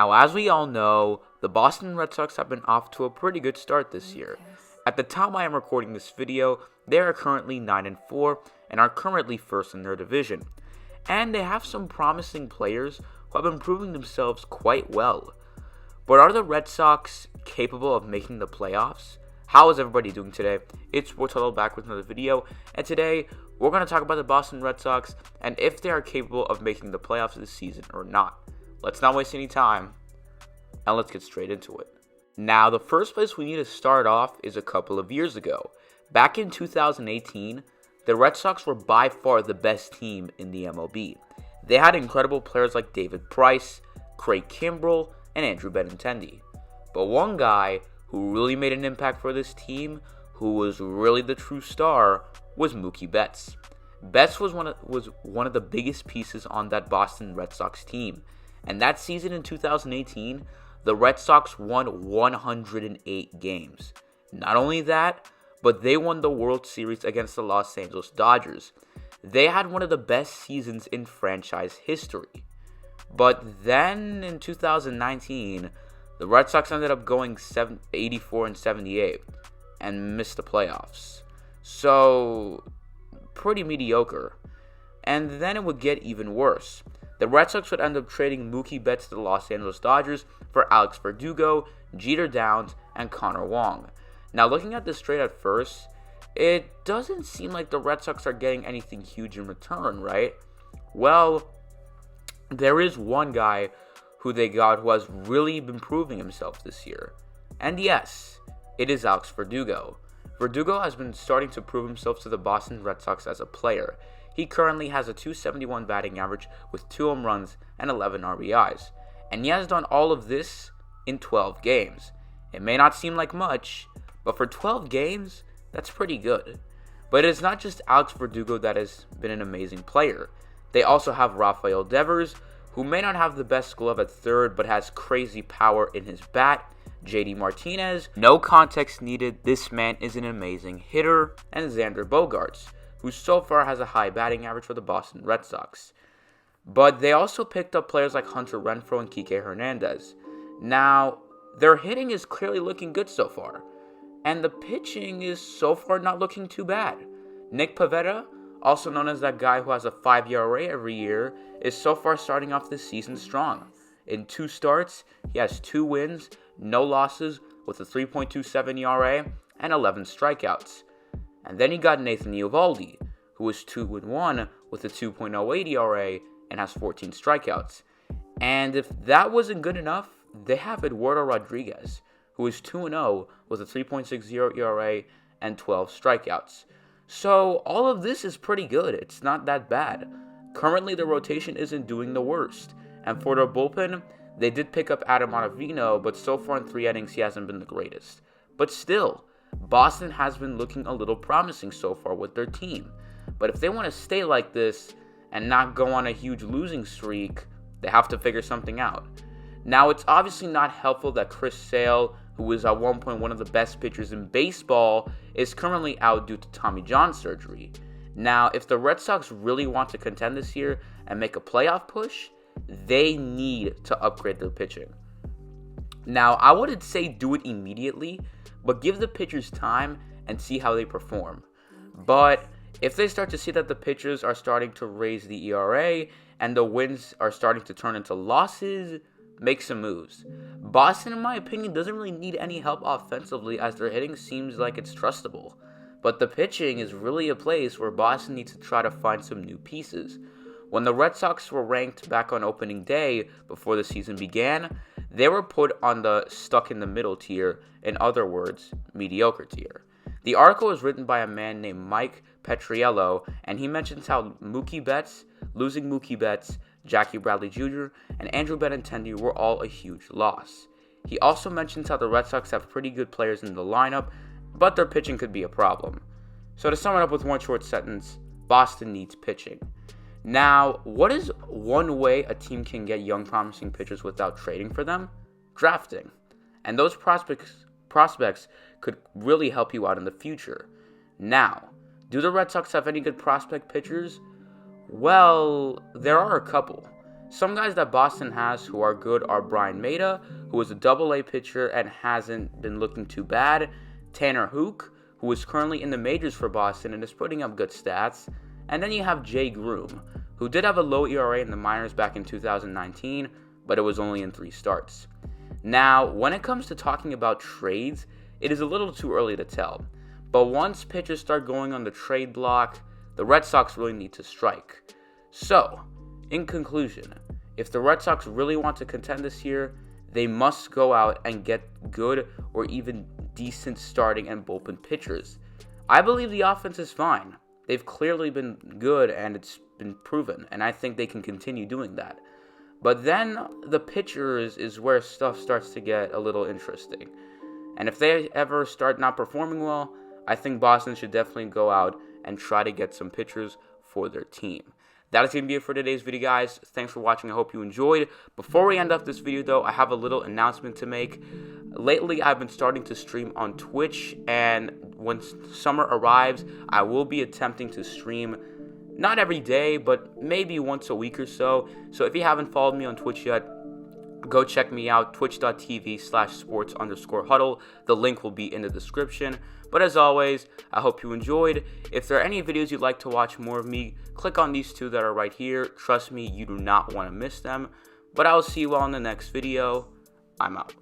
Now, as we all know, the Boston Red Sox have been off to a pretty good start this year. At the time I am recording this video, they are currently 9-4 and are currently first in their division. And they have some promising players who have been proving themselves quite well. But are the Red Sox capable of making the playoffs? How is everybody doing today? It's Untitled back with another video, and today we're going to talk about the Boston Red Sox and if they are capable of making the playoffs this season or not. Let's not waste any time, and let's get straight into it. Now, the first place we need to start off is a couple of years ago. Back in 2018, the Red Sox were by far the best team in the MLB. They had incredible players like David Price, Craig Kimbrell, and Andrew Benintendi. But one guy who really made an impact for this team, who was really the true star, was Mookie Betts. Betts was one of the biggest pieces on that Boston Red Sox team. And that season in 2018, the Red Sox won 108 games. Not only that, but they won the World Series against the Los Angeles Dodgers. They had one of the best seasons in franchise history. But then in 2019, the Red Sox ended up going 84-78 and missed the playoffs. So, pretty mediocre. And then it would get even worse. The Red Sox would end up trading Mookie Betts to the Los Angeles Dodgers for Alex Verdugo, Jeter Downs, and Connor Wong. Now, looking at this trade at first, it doesn't seem like the Red Sox are getting anything huge in return, right? Well, there is one guy who they got who has really been proving himself this year. And yes, it is Alex Verdugo. Verdugo has been starting to prove himself to the Boston Red Sox as a player. He currently has a .271 batting average with 2 home runs and 11 RBIs. And he has done all of this in 12 games. It may not seem like much, but for 12 games, that's pretty good. But it's not just Alex Verdugo that has been an amazing player. They also have Rafael Devers, who may not have the best glove at third, but has crazy power in his bat. JD Martinez, no context needed, this man is an amazing hitter. And Xander Bogaerts, who so far has a high batting average for the Boston Red Sox. But they also picked up players like Hunter Renfroe and Kike Hernandez. Now, their hitting is clearly looking good so far, and the pitching is so far not looking too bad. Nick Pivetta, also known as that guy who has a 5 ERA every year, is so far starting off this season strong. In 2 starts, he has 2 wins, no losses, with a 3.27 ERA and 11 strikeouts. And then you got Nathan Eovaldi, who is 2-1 with a 2.08 ERA and has 14 strikeouts. And if that wasn't good enough, they have Eduardo Rodriguez, who is 2-0 with a 3.60 ERA and 12 strikeouts. So all of this is pretty good. It's not that bad. Currently, the rotation isn't doing the worst. And for their bullpen, they did pick up Adam Ottavino, but so far in 3 innings, he hasn't been the greatest. But still, Boston has been looking a little promising so far with their team. But if they want to stay like this and not go on a huge losing streak, they have to figure something out. Now, it's obviously not helpful that Chris Sale, who is at one point one of the best pitchers in baseball, is currently out due to Tommy John surgery. Now, if the Red Sox really want to contend this year and make a playoff push, they need to upgrade their pitching. Now, I wouldn't say do it immediately, but give the pitchers time and see how they perform. But if they start to see that the pitchers are starting to raise the ERA and the wins are starting to turn into losses, make some moves. Boston, in my opinion, doesn't really need any help offensively as their hitting seems like it's trustable. But the pitching is really a place where Boston needs to try to find some new pieces. When the Red Sox were ranked back on opening day before the season began, they were put on the stuck in the middle tier, in other words, mediocre tier. The article was written by a man named Mike Petriello, and he mentions how losing Mookie Betts, Jackie Bradley Jr., and Andrew Benintendi were all a huge loss. He also mentions how the Red Sox have pretty good players in the lineup, but their pitching could be a problem. So to sum it up with one short sentence, Boston needs pitching. Now, what is one way a team can get young promising pitchers without trading for them? Drafting. And those prospects could really help you out in the future. Now, do the Red Sox have any good prospect pitchers? Well, there are a couple. Some guys that Boston has who are good are Brian Mata, who is a AA pitcher and hasn't been looking too bad, Tanner Houck, who is currently in the majors for Boston and is putting up good stats, and then you have Jay Groom, who did have a low ERA in the minors back in 2019, but it was only in 3 starts. Now, when it comes to talking about trades, it is a little too early to tell, but once pitchers start going on the trade block, the Red Sox really need to strike. So, in conclusion, if the Red Sox really want to contend this year, they must go out and get good or even decent starting and bullpen pitchers. I believe the offense is fine. They've clearly been good and it's been proven, and I think they can continue doing that. But then the pitchers is where stuff starts to get a little interesting. And if they ever start not performing well, I think Boston should definitely go out and try to get some pitchers for their team. That is going to be it for today's video, guys. Thanks for watching. I hope you enjoyed. Before we end up this video, though, I have a little announcement to make. Lately, I've been starting to stream on Twitch, and when summer arrives, I will be attempting to stream not every day, but maybe once a week or so. So if you haven't followed me on Twitch yet, go check me out, twitch.tv/sports_huddle. The link will be in the description. But as always, I hope you enjoyed. If there are any videos you'd like to watch more of me, click on these 2 that are right here. Trust me, you do not want to miss them. But I will see you all in the next video. I'm out.